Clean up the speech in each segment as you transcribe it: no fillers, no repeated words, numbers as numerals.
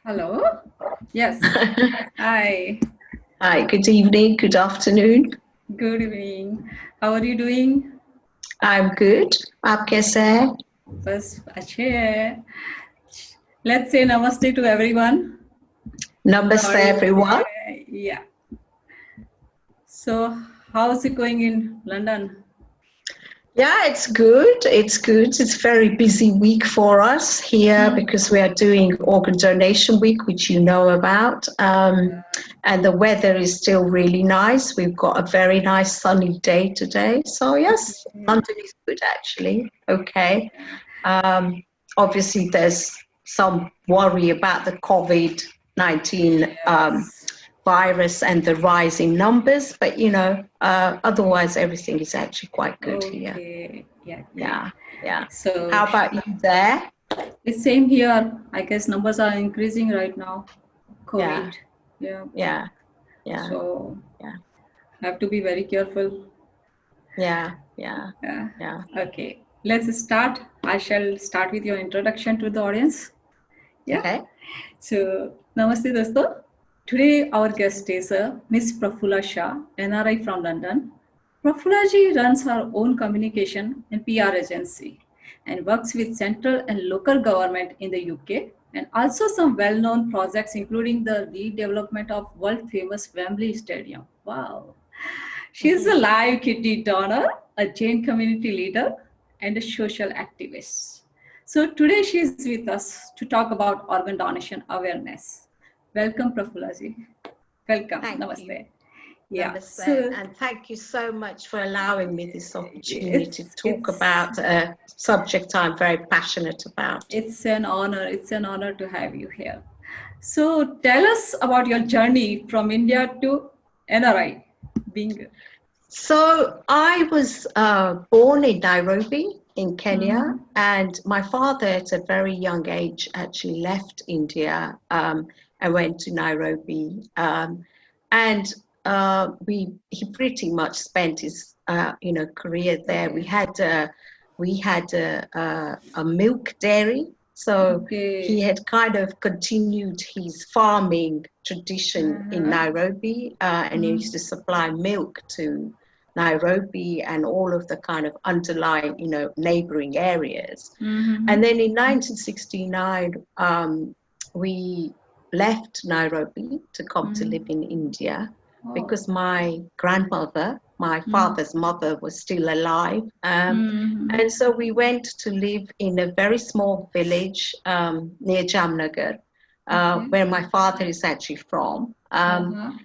Hello. Yes. Hi. Hi, good evening, good afternoon. Good evening. How are you doing? I'm good. आप कैसे हैं? बस अच्छे हैं. Let's say namaste to everyone. Namaste, everyone. Yeah. So, how's it going in London? Yeah, it's good. It's good. It's a very busy week for us here because we are doing organ donation week, which you know about. And the weather is still really nice. We've got a very nice sunny day today. So yes, London is good actually. Okay. Obviously, there's some worry about the COVID-19 virus and the rising numbers, but otherwise everything is actually quite good here. Yeah. So, how about you there? It's same here. I guess numbers are increasing right now. COVID. Yeah. So, have to be very careful. Yeah. Okay, let's start. I shall start with your introduction to the audience. Yeah. Okay. So, Namaste dosto. Today our guest is Miss Prafula Shah NRI from London. Prafula ji runs her own communication and PR agency and works with central and local government in the UK and also some well-known projects including the redevelopment of world-famous Wembley Stadium. Wow. She is a live kitty donor, a Jain community leader, and a social activist. So today she is with us to talk about organ donation awareness. Welcome, Prafula ji. Welcome. Thank Namaste. you. Yeah. Namaste. And thank you so much for allowing me this opportunity to talk about a subject I'm very passionate about. It's an honor. It's an honor to have you here. So tell us about your journey from India to NRI. So I was born in Nairobi in Kenya, and my father at a very young age actually left India and went to Nairobi, and he pretty much spent his career there. We had a milk dairy. So he had kind of continued his farming tradition in Nairobi, and he used to supply milk to Nairobi and all of the kind of underlying, neighboring areas. And then in 1969, we left Nairobi to come to live in India because my grandmother, my father's mother, was still alive. And so we went to live in a very small village near Jamnagar, where my father is actually from. And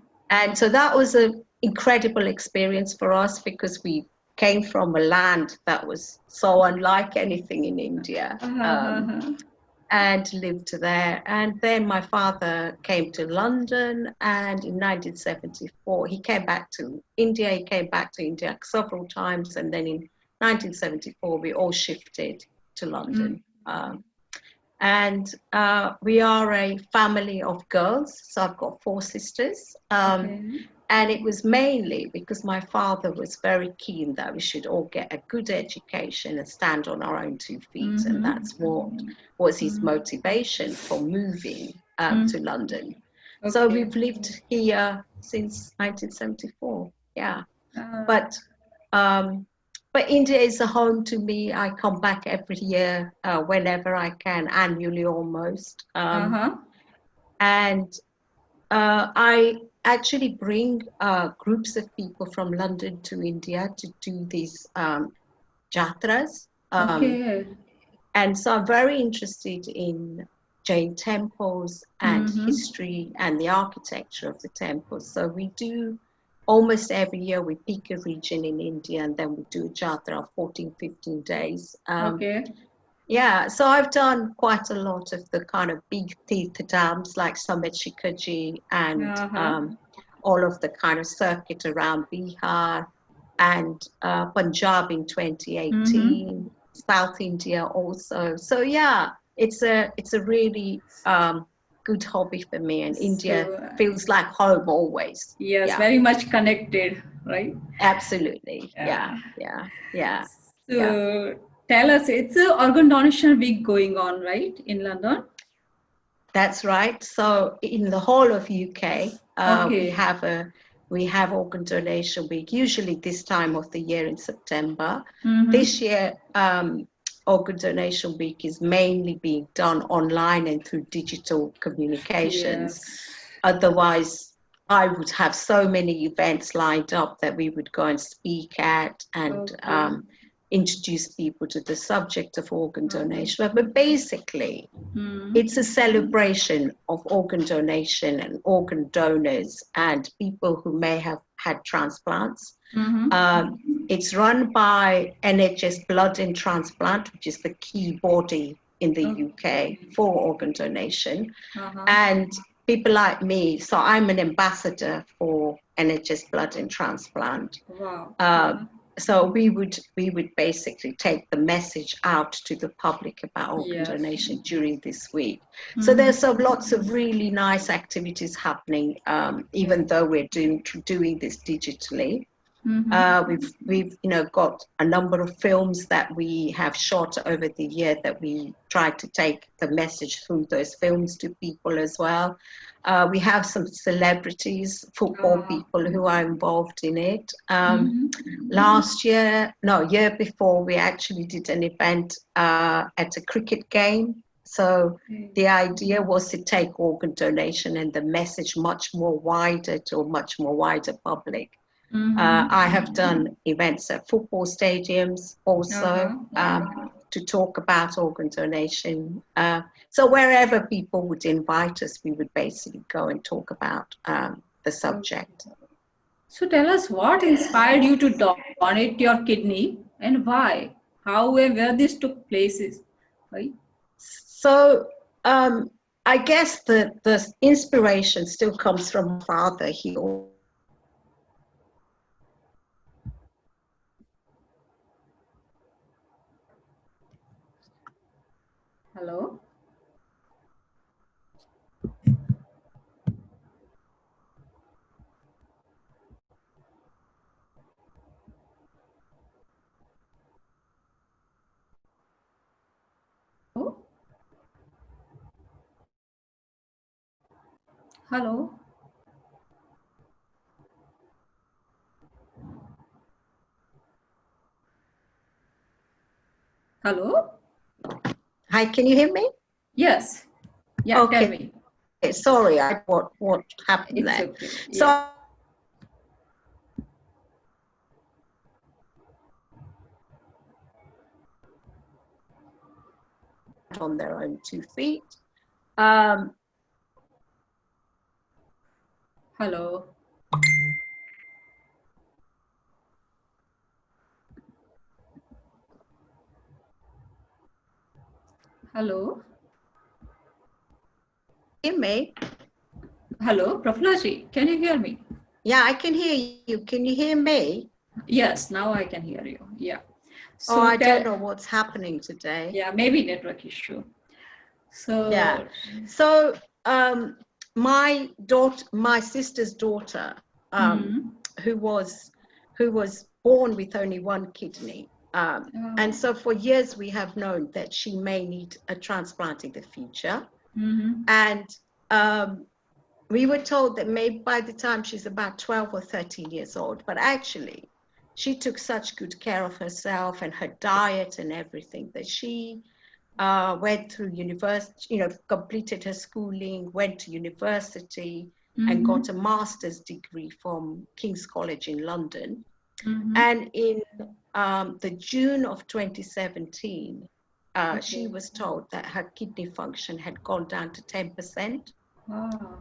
so that was an incredible experience for us because we came from a land that was so unlike anything in India. And lived there. And then my father came to London, and in 1974, he came back to India. He came back to India several times, and then in 1974, we all shifted to London. And we are a family of girls, so I've got 4 sisters. And it was mainly because my father was very keen that we should all get a good education and stand on our own 2 feet. And that's what was his motivation for moving to London. So we've lived here since 1974. Yeah. But India is a home to me. I come back every year, whenever I can, annually almost. And I actually bring groups of people from London to India to do these jatras. And so I'm very interested in Jain temples and history and the architecture of the temples. So we do almost every year, we pick a region in India and then we do a jatra of 14, 15 days. Yeah, so I've done quite a lot of the kind of big Tirtha dams like Summit Shikaji and all of the kind of circuit around Bihar and Punjab in 2018, South India also. So yeah, it's a really good hobby for me, and India feels like home always. Yes, very much connected, right? Absolutely. Yeah. So tell us, it's an organ donation week going on, right, in London? That's right. So in the whole of UK, Okay. we have organ donation week, usually this time of the year in September. Mm-hmm. This year, organ donation week is mainly being done online and through digital communications. Yes. Otherwise, I would have so many events lined up that we would go and speak at and Okay. introduce people to the subject of organ Mm-hmm. donation. But basically, Mm-hmm. it's a celebration of organ donation and organ donors and people who may have had transplants. Mm-hmm. It's run by NHS Blood and Transplant, which is the key body in the UK Okay. for organ donation. Uh-huh. And people like me, so I'm an ambassador for NHS Blood and Transplant. Wow. Uh, Uh-huh. so we would basically take the message out to the public about organ Yes. donation during this week. So Mm-hmm. there's lots of really nice activities happening, Yeah. even though we're doing this digitally. Mm-hmm. We've got a number of films that we have shot over the year that we try to take the message through those films to people as well. We have some celebrities, football Uh-huh. people who are involved in it. Mm-hmm. Year before, we actually did an event at a cricket game. So Okay. the idea was to take organ donation and the message much more wider to a much more wider public. I Mm-hmm. have done events at football stadiums also Uh-huh. Uh-huh. to talk about organ donation. So wherever people would invite us, we would basically go and talk about the subject. So tell us what inspired you to donate your kidney and why, how and where this took places, right? So I guess the inspiration still comes from my father. He Hello? Oh, hello? Hello? Hi, can you hear me? Yes. Yeah, tell Okay, me. sorry, what happened It's there? okay. Yeah. So on their own 2 feet. Um, Hello? Hello? hear me? Hello, Prafula ji, can you hear me? Yeah, I can hear you. Can you hear me? Yes, now I can hear you. Yeah. Oh, So I don't tell, know what's happening today. yeah, maybe network issue. Yeah. So, So my sister's daughter, hmm. who was born with only one kidney. And Oh, so for years we have known that she may need a transplant in the future. mm-hmm. And we were told that maybe by the time she's about 12 or 13 years old, but actually she took such good care of herself and her diet and everything that she went through university, completed her schooling, went to university and got a Mm-hmm. master's degree from King's College in London. Mm-hmm. And in the June of 2017, she Okay. was told that her kidney function had gone down to 10%. Ah.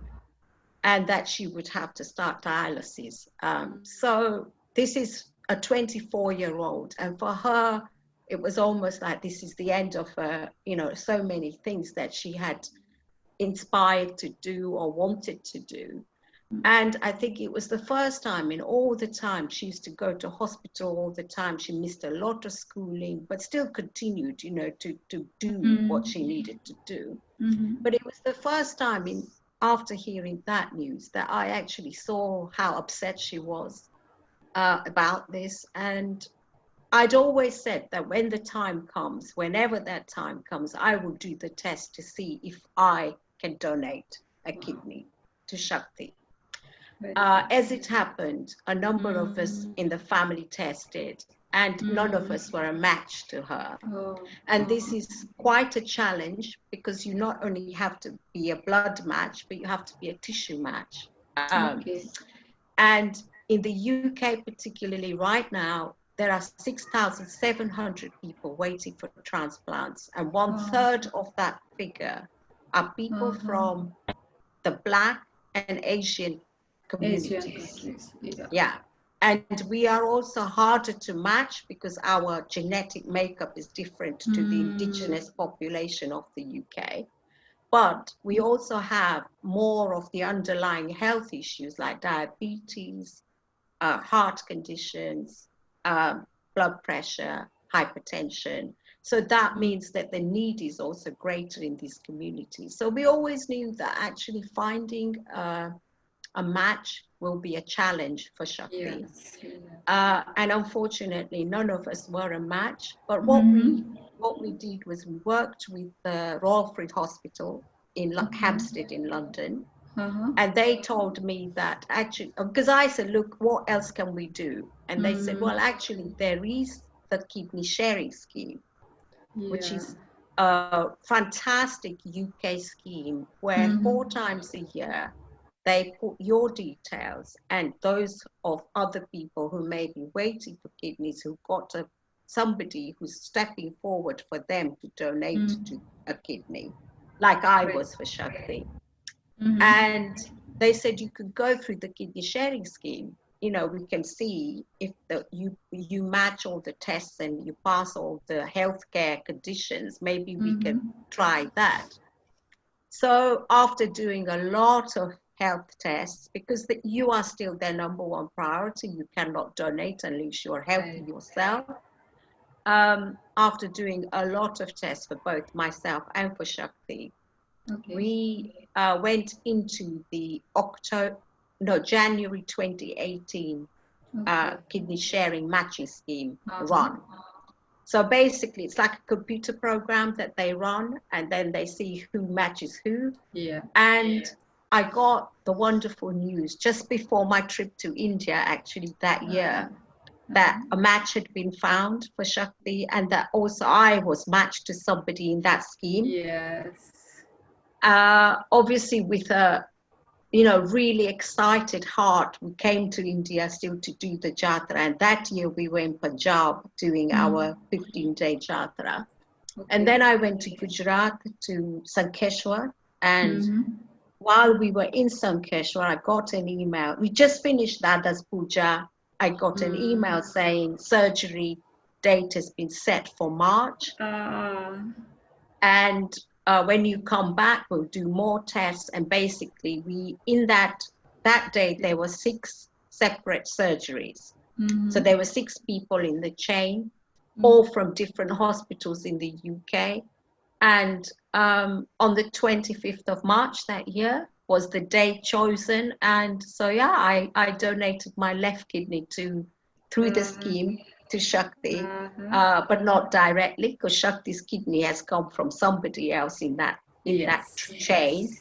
And that she would have to start dialysis. Mm. So this is a 24-year-old, and for her, it was almost like this is the end of her, so many things that she had inspired to do or wanted to do. And I think it was the first time in all the time she used to go to hospital all the time. She missed a lot of schooling, but still continued, to do what she Mm. needed to do. Mm-hmm. But it was the first time after hearing that news that I actually saw how upset she was about this. And I'd always said that when the time comes, whenever that time comes, I will do the test to see if I can donate a kidney to Shakti. Very As it happened, a number of us in the family tested, and none of us were a match to her. Oh, And this is quite a challenge because you not only have to be a blood match, but you have to be a tissue match. okay. And in the UK, particularly right now, there are 6,700 people waiting for transplants, and one third of that figure are people from the Black and Asian Asian communities. countries. Yeah. Yeah. And we are also harder to match because our genetic makeup is different to the indigenous population of the UK. But we also have more of the underlying health issues like diabetes, heart conditions, blood pressure, hypertension. So that means that the need is also greater in these communities. So we always knew that actually finding a match will be a challenge for Shakti. Yes. And unfortunately, none of us were a match. But what we did was we worked with the Royal Free Hospital in Hampstead in London. And they told me that actually, because I said, look, what else can we do? And they said, well, actually, there is the kidney sharing scheme, which is a fantastic UK scheme where 4 times a year they put your details and those of other people who may be waiting for kidneys, who've got somebody who's stepping forward for them to donate to a kidney, like I was for Shakti. And they said you could go through the kidney sharing scheme. You know, we can see if you match all the tests and you pass all the healthcare conditions, maybe we can try that. So after doing a lot of health tests, because you are still their number one priority, you cannot donate unless you're healthy yourself. After doing a lot of tests for both myself and for Shakti, we went into the January 2018 kidney sharing matching scheme run. So basically, it's like a computer program that they run, and then they see who matches who. And I got the wonderful news just before my trip to India, actually, that year, that a match had been found for Shakti, and that also I was matched to somebody in that scheme. Obviously, with a really excited heart, we came to India still to do the Jatra. And that year we were in Punjab doing our 15-day Jatra. And then I went to Gujarat to Sankeshwar. And while we were in Sankeshwar, I got an email. We just finished Dada's Puja. I got an email saying surgery date has been set for March. And when you come back, we'll do more tests. And basically, in that day, there were 6 separate surgeries. So there were 6 people in the chain, all from different hospitals in the UK. And on the 25th of March that year was the day chosen. And so, I donated my left kidney through the scheme to Shakti, but not directly, because Shakti's kidney has come from somebody else in that chain.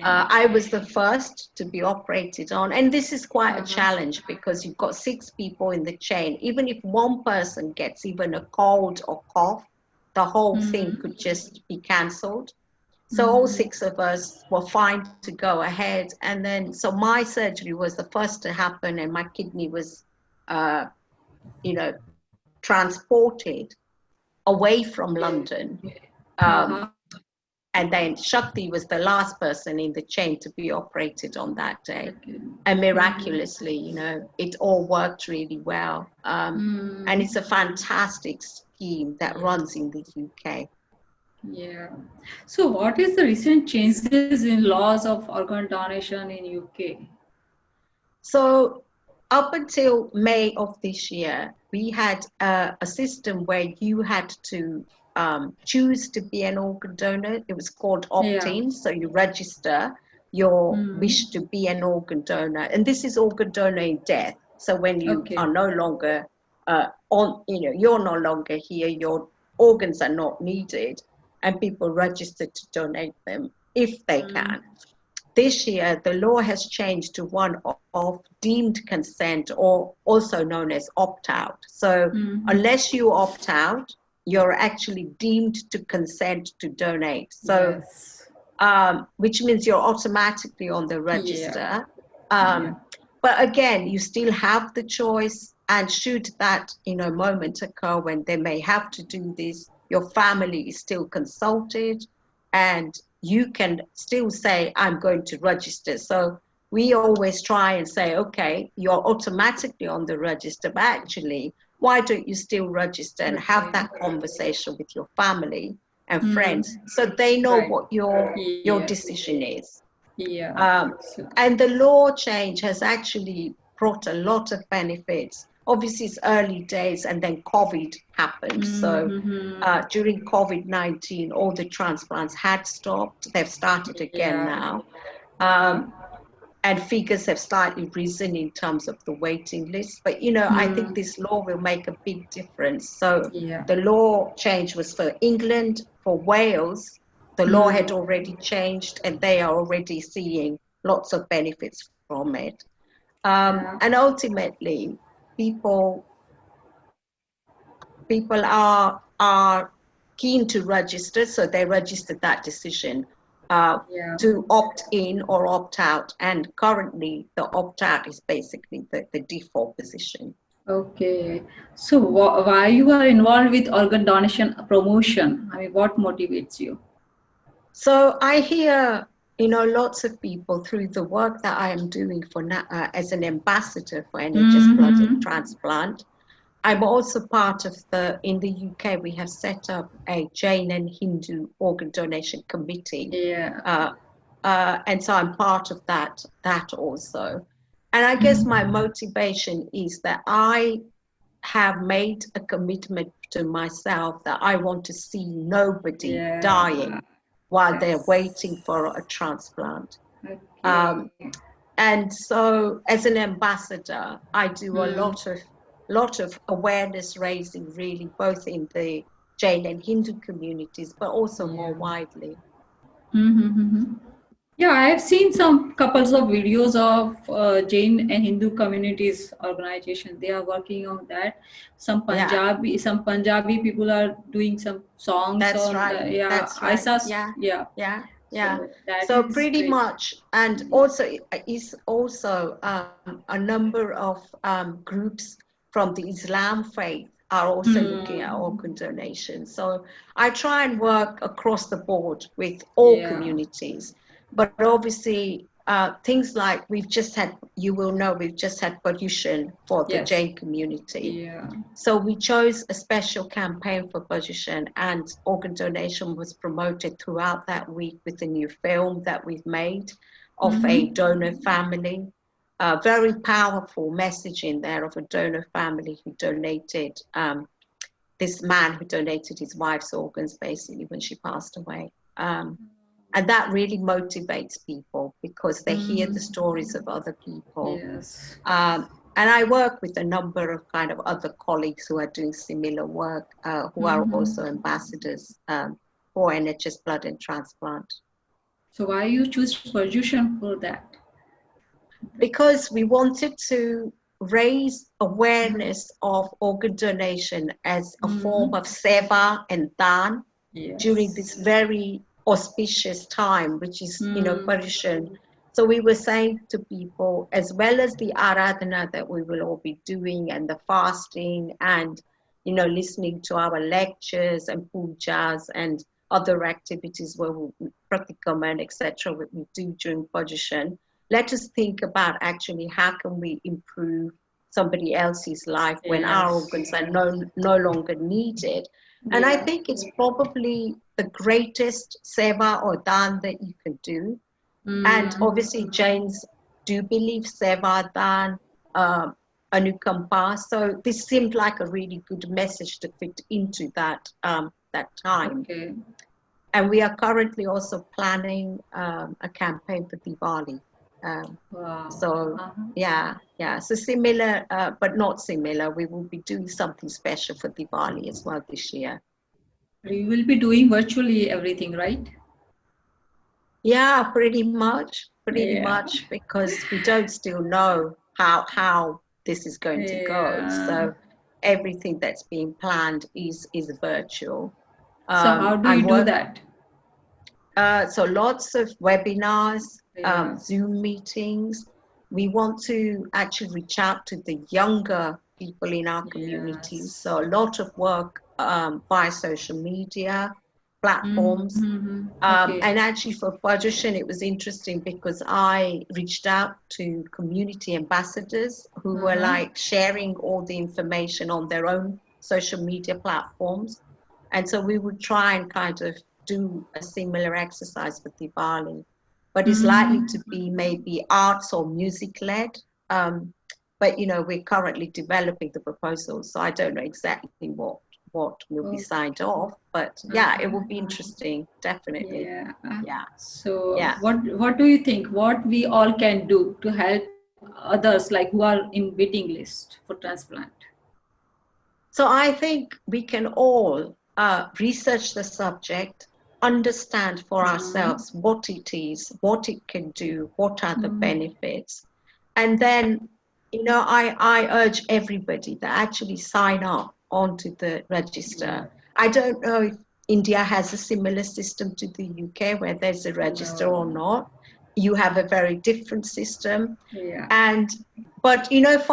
I was the first to be operated on, and this is quite a challenge because you've got 6 people in the chain. Even if one person gets even a cold or cough, the whole thing could just be cancelled. So all 6 of us were fine to go ahead, and then so my surgery was the first to happen, and my kidney was transported away from London. And then Shakti was the last person in the chain to be operated on that day. And miraculously, it all worked really well. And it's a fantastic scheme that runs in the UK. So what is the recent changes in laws of organ donation in UK? So up until May of this year, we had a system where you had to choose to be an organ donor. It was called opt-in. So you register your wish to be an organ donor. And this is organ donor in death. So when you are no longer you're no longer here, your organs are not needed, and people register to donate them. if they can. This year, the law has changed to one of deemed consent, or also known as opt-out. So unless you opt out, you're actually deemed to consent to donate. So, Yes. which means you're automatically on the register. But again, you still have the choice, and should that, moment occur when they may have to do this, your family is still consulted, and you can still say, I'm going to register. So we always try and say, okay, you're automatically on the register, but actually, why don't you still register and have that conversation with your family and friends, so they know Right. what your Yeah. decision is. Yeah. And the law change has actually brought a lot of benefits. Obviously, it's early days, and then COVID happened. So during COVID-19, all the transplants had stopped. They've started again Yeah. now. Okay. And figures have slightly risen in terms of the waiting list. But, I think this law will make a big difference. So Yeah. the law change was for England. For Wales, the law had already changed, and they are already seeing lots of benefits from it. Yeah. And ultimately, people are keen to register, so they registered that decision Yeah. to opt in or opt out. And currently, the opt out is basically the default position. Okay. So why you are involved with organ donation promotion? I mean, what motivates you? So I hear, lots of people through the work that I am doing as an ambassador for NHS Blood and Transplant. I'm also part of in the UK, we have set up a Jain and Hindu organ donation committee. Yeah. And so I'm part of that also. And I guess my motivation is that I have made a commitment to myself that I want to see nobody dying while they're waiting for a transplant. Okay. And so as an ambassador, I do a lot of awareness raising, really, both in the Jain and Hindu communities, but also more widely. Mm-hmm. Yeah, I have seen some couples of videos of Jain and Hindu communities organization. They are working on that. Yeah, Some Punjabi people are doing some songs that's on right. the, yeah. That's I right. saw, Yeah, yeah. yeah, yeah. So that So is pretty great. much, and also is also a number of groups from the Islam faith are also looking at organ donation. So I try and work across the board with all Yeah. communities, but obviously things like you will know, we've just had pollution for the Yes. Jain community. Yeah. So we chose a special campaign for pollution, and organ donation was promoted throughout that week with a new film that we've made of a donor family. A very powerful message in there of a donor family who donated, this man who donated his wife's organs basically when she passed away. And that really motivates people because they hear the stories of other people. Yes. And I work with a number of kind of other colleagues who are doing similar work, who are also ambassadors for NHS Blood and Transplant. So why you choose pollution for that? Because we wanted to raise awareness of organ donation as a form of seva and dan during this Yes. very auspicious time, which is, pollution. So we were saying to people, as well as the aradhana that we will all be doing, and the fasting, and listening to our lectures and pujas and other activities where we pratikam and etc. we do during pollution. Let us think about actually how can we improve somebody else's life when our Yes. organs are no longer needed. And I Yeah. think it's probably the greatest seva or dan that you can do. And obviously, Jains do believe seva, dan, anukampa. So this seemed like a really good message to fit into that time. Okay. And we are currently also planning a campaign for Diwali. Wow. So yeah. So similar, but not similar. We will be doing something special for Diwali as well this year. You will be doing virtually everything, right? Yeah, pretty Yeah. much, because we don't still know how this is going to go. Yeah. So everything that's being planned is virtual. So how do I'm you do work that? So lots of webinars, Yeah. Zoom meetings. We want to actually reach out to the younger people in our communities. Yes. So a lot of work via social media platforms. Mm-hmm. Okay. And actually for Bajushan, it was interesting because I reached out to community ambassadors who were Uh-huh. like sharing all the information on their own social media platforms. And so we would try and kind of do a similar exercise for Diwali, but it's likely to Mm-hmm. be maybe arts or music led. Um, but we're currently developing the proposal, so I don't know exactly what will be Okay. signed off. But yeah, it Uh-huh. will be interesting, definitely. Yeah. Yeah, So yeah. what do you think? What we all can do to help others like who are in waiting list for transplant? So I think we can all research the subject, understand for Mm-hmm. ourselves what it is, what it can do, what are the Mm-hmm. benefits. And then, I urge everybody to actually sign up onto the Yeah. register. I don't know if India has a similar system to the UK where there's a register or No. not. You have a very different system. Yeah. And but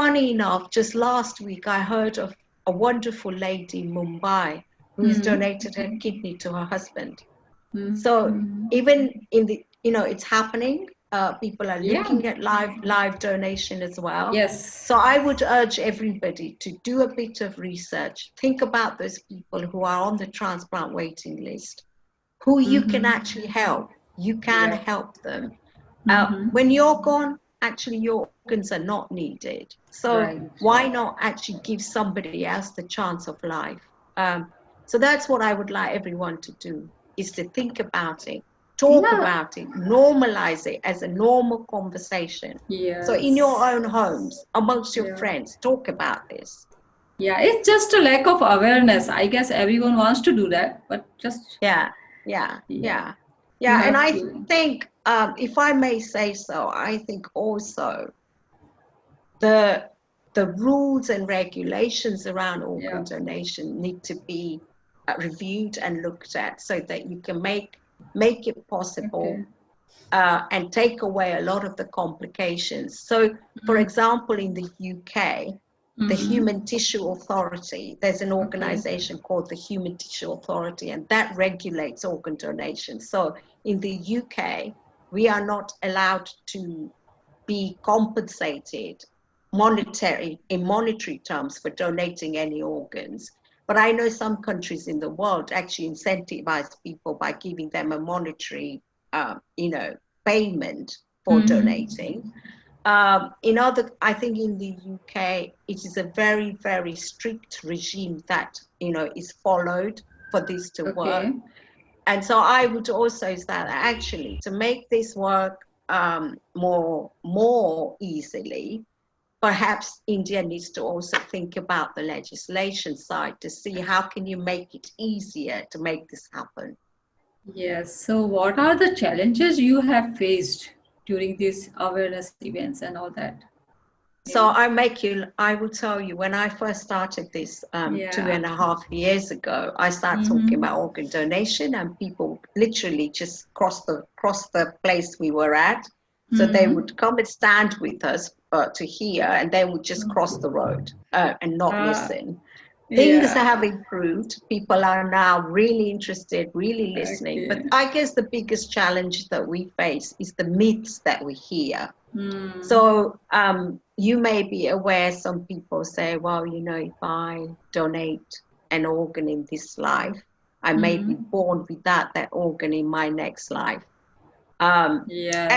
funny enough, just last week I heard of a wonderful lady in Mumbai who has Mm-hmm. donated her kidney to her husband. So Mm-hmm. even in the, it's happening. People are Yeah. looking at live donation as well. Yes. So I would urge everybody to do a bit of research. Think about those people who are on the transplant waiting list, who you can Mm-hmm. actually help. You can Yeah. help them. Mm-hmm. When you're gone, actually your organs are not needed. So Right. why not actually give somebody else the chance of life? So that's what I would like everyone to do, is to think about it, talk Yeah. about it, normalize it as a normal conversation. So in your Yes. own homes, amongst your Yeah. friends, talk about this. Yeah. It's just a lack of awareness. I guess everyone wants to do that, but just Yeah, yeah, yeah, yeah, you yeah. And have I to. think, if I may say so, I think also the rules and regulations around Yeah. organ donation need to be reviewed and looked at so that you can make it possible, Okay. and take away a lot of the complications. So, for example, in the UK, the Mm-hmm. Human Tissue Authority, there's an Okay. organization called the Human Tissue Authority, and that regulates organ donation. So in the UK, we are not allowed to be compensated in monetary terms for donating any organs. But I know some countries in the world actually incentivize people by giving them a monetary, payment for Mm-hmm. donating. I think in the UK, it is a very, very strict regime that, is followed for this to work. Okay. And so I would also say that actually to make this work more easily, perhaps India needs to also think about the legislation side to see how can you make it easier to make this happen. Yes. So, what are the challenges you have faced during these awareness events and all that? So Maybe. I will tell you, when I first started this two Yeah. and a half years ago, I started talking Mm-hmm. about organ donation, and people literally just cross the place we were at. So they Mm-hmm. would come and stand with us to hear, and they would just cross the road and not Ah, listen. Things yeah. have improved. People are now really interested, really listening. But Okay. I guess the biggest challenge that we face is the myths that we hear. Hmm. So you may be aware, some people say, well, if I donate an organ in this life, I may be Hmm. born with that organ in my next life. Um,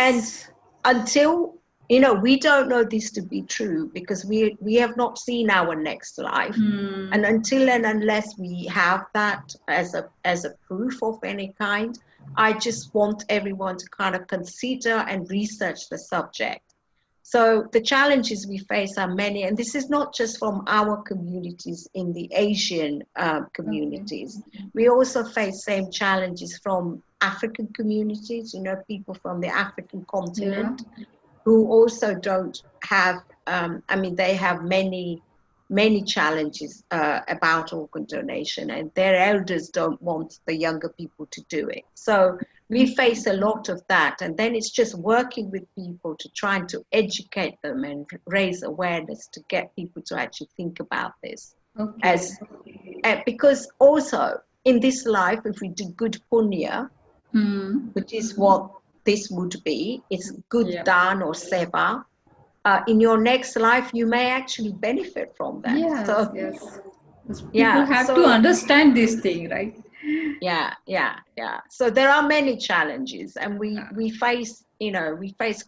and Yes. until, we don't know this to be true because we have not seen our next life. Hmm. And until and unless we have that as a proof of any kind, I just want everyone to kind of consider and research the subject. So the challenges we face are many, and this is not just from our communities in the Asian Okay. communities. We also face same challenges from African communities, people from the African Yeah. continent who also don't have, they have many challenges about organ donation, and their elders don't want the younger people to do it. So we face a lot of that, and then it's just working with people to try to educate them and raise awareness to get people to actually think about this. Okay. Because also in this life, if we do good punya, which is what this would be, it's good Yeah. dan or seva, in your next life you may actually benefit from that. Yes, So yes. People yeah, have to understand this thing, right? yeah. So there are many challenges, and we face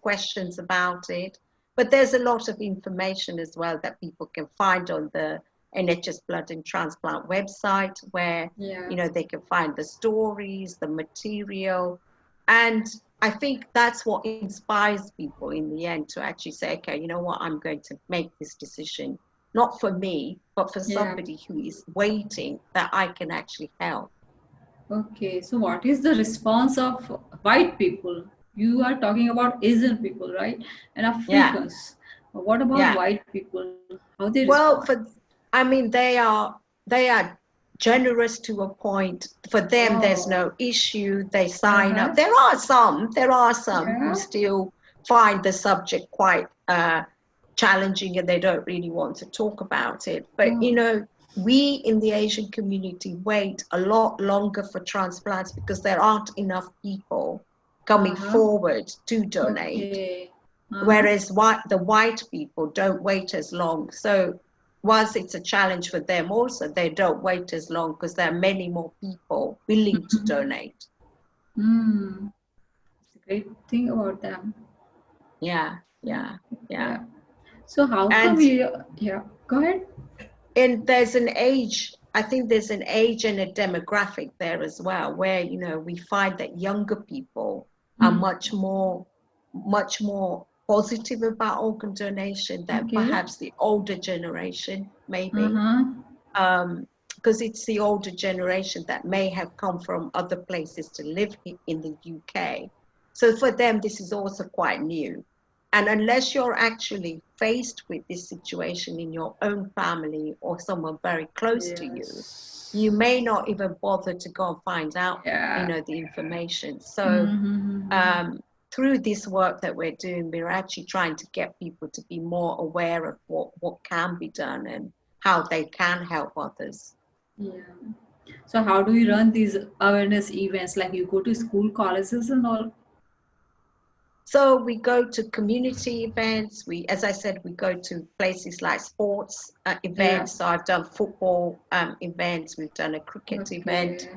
questions about it, but there's a lot of information as well that people can find on the NHS Blood and Transplant website, where Yeah. they can find the stories, the material, and I think that's what inspires people in the end to actually say, okay, you know what, I'm going to make this decision, not for me, but for Yeah. somebody who is waiting that I can actually help. Okay. So what is the response of white people? You are talking about Asian people, right? And Yeah, Africans. What about yeah. white people? How they respond? Well, they are generous to a point. For them, there's Oh. no issue. They sign up. Uh-huh. There are some who Yeah. still find the subject quite challenging, and they don't really want to talk about it. But Oh. we in the Asian community wait a lot longer for transplants because there aren't enough people coming Uh-huh. forward to donate. Okay. Uh-huh. Whereas the white people don't wait as long. So whilst it's a challenge for them also, they don't wait as long because there are many more people willing to donate. Hmm. It's a great thing about them. Yeah, Yeah. yeah, yeah. Yeah. So how come And you? Yeah. Go ahead. there's an age, I think there's an age and a demographic there as well, where, we find that younger people are Hmm. much more positive about organ donation than Okay. perhaps the older generation, maybe. Uh-huh. Because it's the older generation that may have come from other places to live in the UK. So for them, this is also quite new. And unless you're actually faced with this situation in your own family or someone very close to you, you Yes. may not even bother to go and find out, Yeah. the information. So Mm-hmm. um, through this work that we're doing, we're actually trying to get people to be more aware of what can be done and how they can help others. Yeah. So how do you run these awareness events? Like you go to school, colleges, and all? So we go to community events. As I said, we go to places like sports Yeah. events. So I've done football events. We've done a cricket event,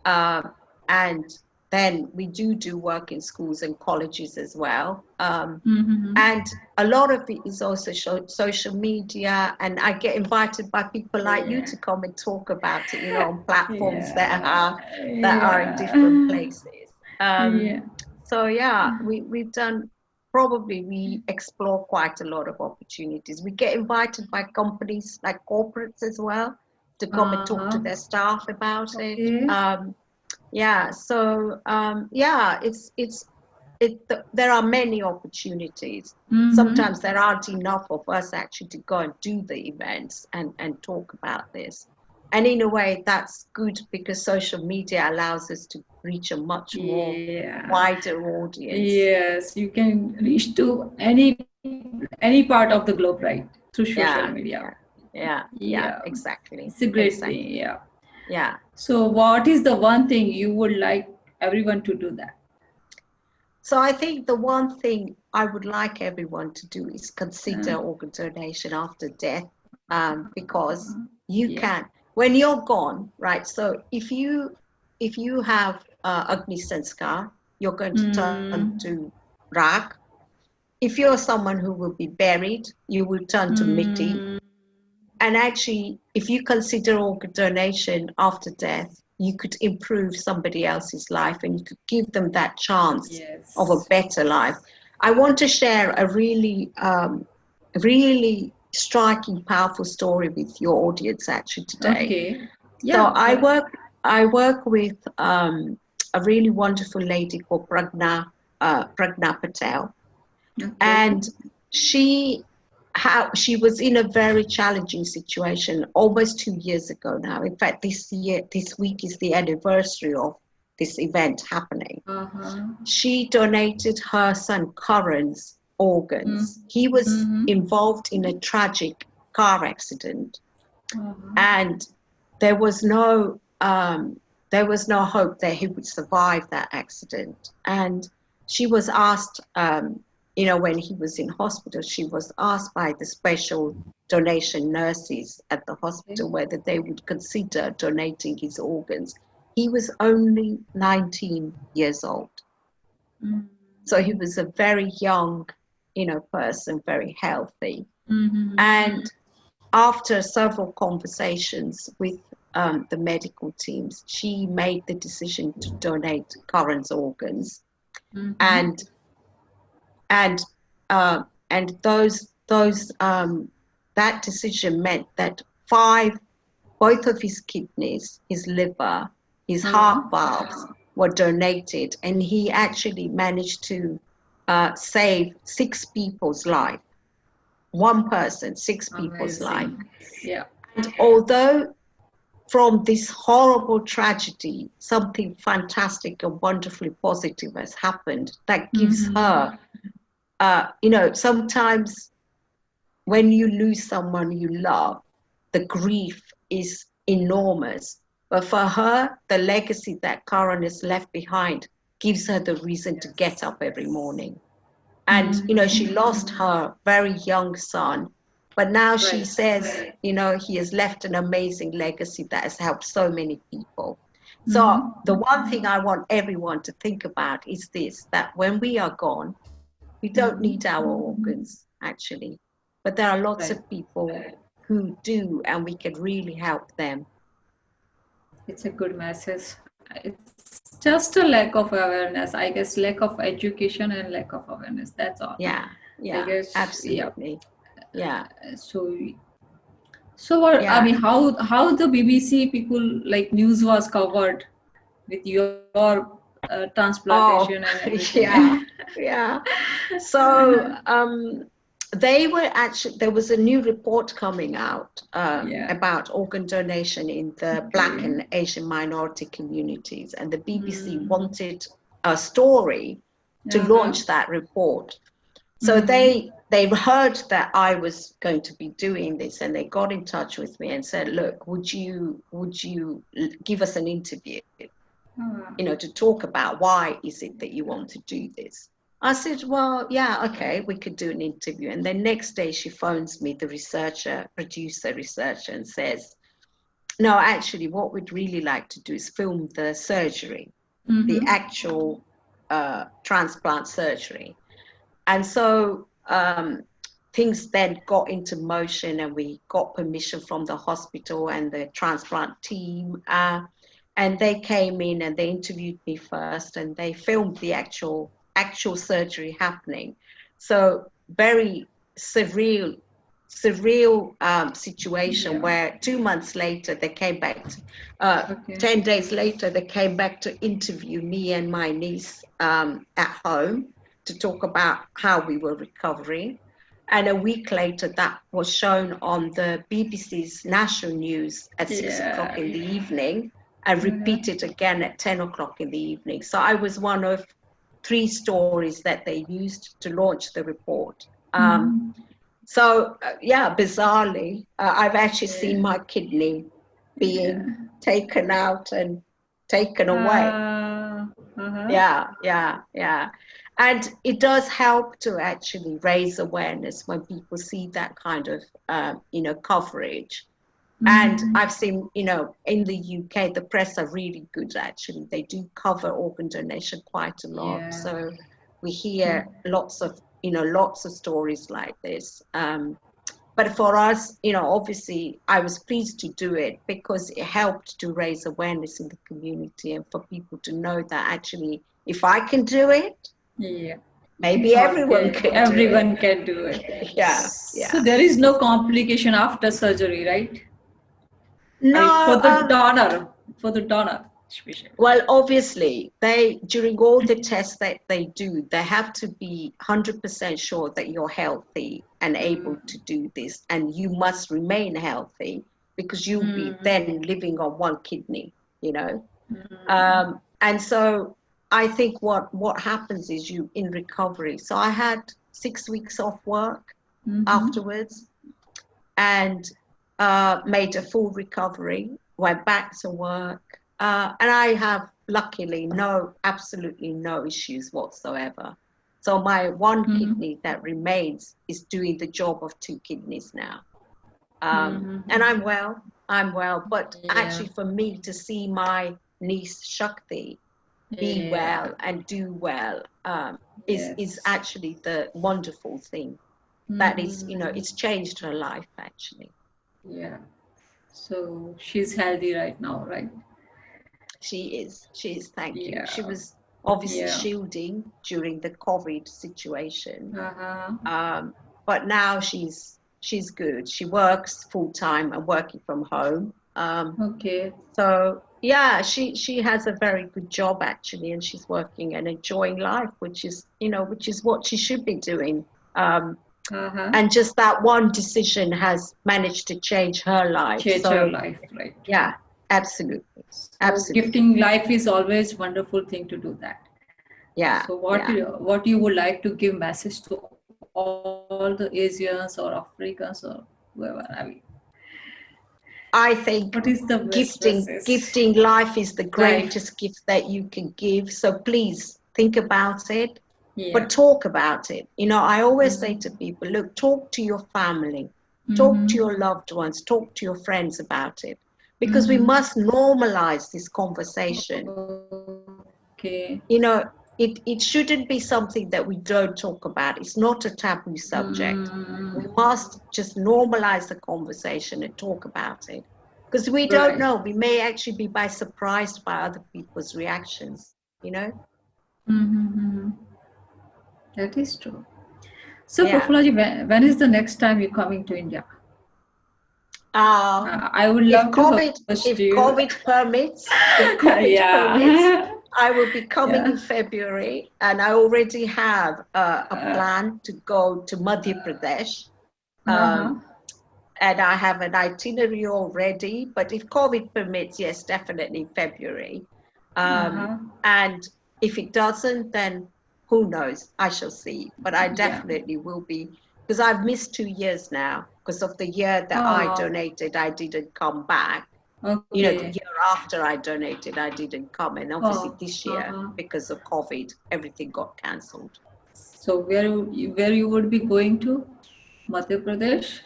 Okay. and then we do work in schools and colleges as well. Mm-hmm. And a lot of it is also social media, and I get invited by people like you Yeah. to come and talk about it, on platforms that Yeah. are in different Yeah. places. Um, Yeah. so yeah, we explore quite a lot of opportunities. We get invited by companies like corporates as well to come and talk to Uh-huh. their staff about it. Okay. Yeah, so there are many opportunities. Mm-hmm. Sometimes there aren't enough of us actually to go and do the events and talk about this. And in a way, that's good because social media allows us to reach a much more Yeah. wider audience. Yes, you can reach to any part of the globe, right? Through social Yeah, media. yeah, yeah, yeah, Yeah. exactly, It's a great thing. exactly. Yeah. Yeah. So what is the one thing you would like everyone to do that? So I think the one thing I would like everyone to do is Uh, consider organ donation after death, because you yeah. can, when you're gone, right? So if you have Agni Sanskar, you're going to turn Mm, to Rag. If you're someone who will be buried, you will turn to Miti. mm, And actually, if you consider organ donation after death, you could improve somebody else's life and you could give them that chance of a yes. better life. I want to share a really striking, powerful story with your audience actually today. Okay. So Yeah. Go ahead. I work with a really wonderful lady called Pragna Patel. Okay. And she was in a very challenging situation almost 2 years ago now. In fact, this week is the anniversary of this event happening. She donated her son Karan's organs. He was involved in a tragic car accident, and there was no hope that he would survive that accident. And she was asked, when he was in hospital, she was asked by the special donation nurses at the hospital whether they would consider donating his organs. He was only 19 years old. So he was a very young, person, very healthy. And after several conversations with the medical teams, she made the decision to donate Karan's organs. And that decision meant that both of his kidneys, his liver, his heart valves were donated, and he actually managed to save 6 people's life. One person, 6 people's life. Yeah. And although from this horrible tragedy, something fantastic and wonderfully positive has happened that gives her, sometimes when you lose someone you love, the grief is enormous. But for her, the legacy that Karan has left behind gives her the reason to get up every morning. And, she lost her very young son, but now she says, he has left an amazing legacy that has helped so many people. So the one thing I want everyone to think about is this, that when we are gone, we don't need our organs, actually. But there are lots of people who do, and we can really help them. It's a good message. It's just a lack of awareness, I guess, lack of education and lack of awareness. That's all. Yeah, I guess, absolutely. Yeah. So what? I mean, how the BBC people like news was covered with your transplantation and everything? Yeah. So they were actually, there was a new report coming out about organ donation in the Black and Asian minority communities, and the BBC wanted a story to launch that report. So they heard that I was going to be doing this, and they got in touch with me and said, look, would you give us an interview, to talk about why is it that you want to do this? I said, well, yeah, okay, we could do an interview. And then next day she phones me, the producer researcher, and says, no, actually, what we'd really like to do is film the surgery, the actual transplant surgery. And so things then got into motion, and we got permission from the hospital and the transplant team. And they came in and they interviewed me first, and they filmed the actual surgery happening. So very surreal situation where 2 months later they came back 10 days later they came back to interview me and my niece at home to talk about how we were recovering. And a week later that was shown on the BBC's national news at 6 o'clock in the evening, and repeated again at 10 o'clock in the evening. So I was one of 3 stories that they used to launch the report. So, bizarrely, I've actually seen my kidney being taken out and taken away. And it does help to actually raise awareness when people see that kind of, coverage. And I've seen, in the UK, the press are really good, actually. They do cover organ donation quite a lot. So we hear lots of stories like this. But for us, obviously, I was pleased to do it because it helped to raise awareness in the community and for people to know that actually, if I can do it, maybe everyone can do it. So there is no complication after surgery, right? No, For the donor. especially? Well, obviously, during all the tests that they do, they have to be 100% sure that you're healthy and able to do this, and you must remain healthy because you'll be then living on one kidney, you know. And so I think what happens is you in recovery. So I had 6 weeks off work afterwards, and made a full recovery, went back to work, and I have luckily absolutely no issues whatsoever. So my one kidney that remains is doing the job of 2 kidneys now. And I'm well, but actually for me to see my niece Shakti be well and do well is actually the wonderful thing. That is, it's changed her life actually. Yeah. So she's healthy right now, right? She is, thank you. Yeah. She was obviously shielding during the COVID situation. But now she's good. She works full time and working from home. Okay. So yeah, she has a very good job actually, and she's working and enjoying life, which is what she should be doing. And just that one decision has managed to change her life. Change her life, right? Yeah, absolutely. So absolutely. Gifting life is always wonderful thing to do that. Yeah. So what you would like to give message to all the Asians or Africans or whoever? I mean, I think what is the gifting life is the greatest gift that you can give. So please think about it, but talk about it. I always say to people, look, talk to your family, talk to your loved ones, talk to your friends about it, because we must normalize this conversation. Okay. It shouldn't be something that we don't talk about. It's not a taboo subject. We must just normalize the conversation and talk about it. Because we don't know. We may actually be surprised by other people's reactions, That is true. So, Prafula ji, when is the next time you're coming to India? I would love to host if you. COVID permits, permits, I will be coming in February, and I already have a plan to go to Madhya Pradesh. And I have an itinerary already, but if COVID permits, yes, definitely February. And if it doesn't, then who knows? I shall see. But I definitely will be, because I've missed 2 years now because of the year that I donated, I didn't come back. Okay. The year after I donated, I didn't come. And obviously this year, because of COVID, everything got cancelled. So where you would be going to? Madhya Pradesh?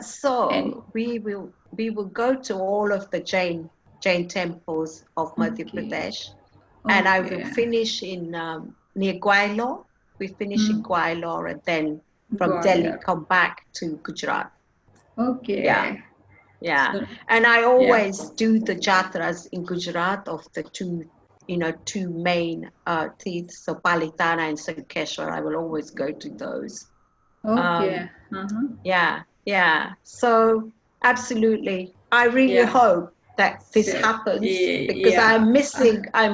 So we will go to all of the Jain temples of Madhya Pradesh, and I will finish in near Gwalior. We finish in Gwalior, and then from Delhi come back to Gujarat. Okay. Yeah. So, and I always do the jatras in Gujarat of the two main teeths, so Palitana and Sankeshwar. I will always go to those. Okay. Yeah. So absolutely, I really hope that this happens because I'm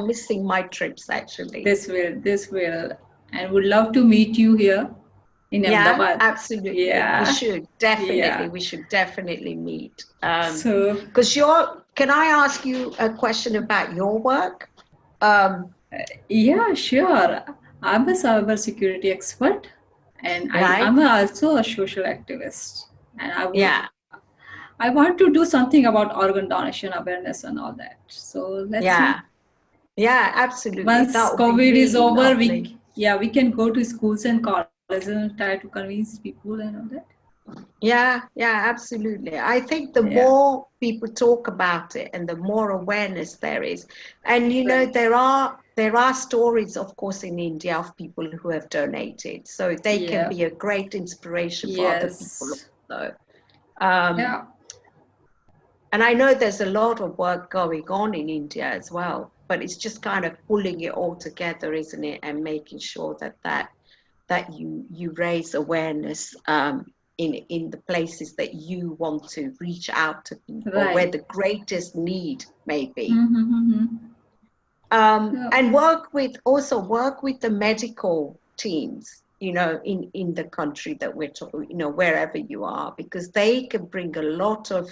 missing my trips actually. This will, and would love to meet you here in Ahmedabad. Absolutely. We should definitely meet. Because can I ask you a question about your work? Yeah, sure. I'm a cybersecurity expert, and I'm also a social activist, and I want to do something about organ donation awareness and all that. So let's see. Yeah, absolutely. Once COVID is over, we can go to schools and colleges and try to convince people and all that. Yeah, absolutely. I think the more people talk about it and the more awareness there is, and there are stories, of course, in India of people who have donated, so they can be a great inspiration for other people also. And I know there's a lot of work going on in India as well, but it's just kind of pulling it all together, isn't it? And making sure that you raise awareness in the places that you want to reach out to people, where Right. the greatest need may be. Yeah. And work with the medical teams, in the country that we're talking, wherever you are, because they can bring a lot of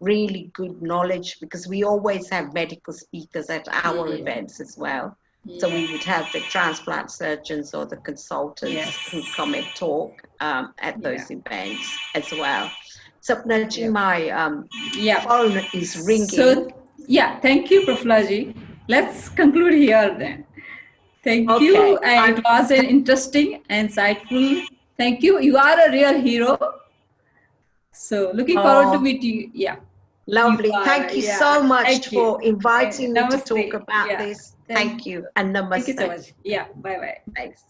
really good knowledge, because we always have medical speakers at our Yeah. events as well. So we would have the transplant surgeons or the consultants who come and talk at those events as well. Sapna ji, my phone is ringing. So, thank you, Prafula ji. Let's conclude here then. Thank you. And it was an interesting, insightful. Thank you. You are a real hero. So, looking forward to meet you. Yeah. Lovely. Thank you so much for inviting me to Namaste. talk about this. Thank you. And namaste. Thank you so much. Yeah. Bye bye. Thanks.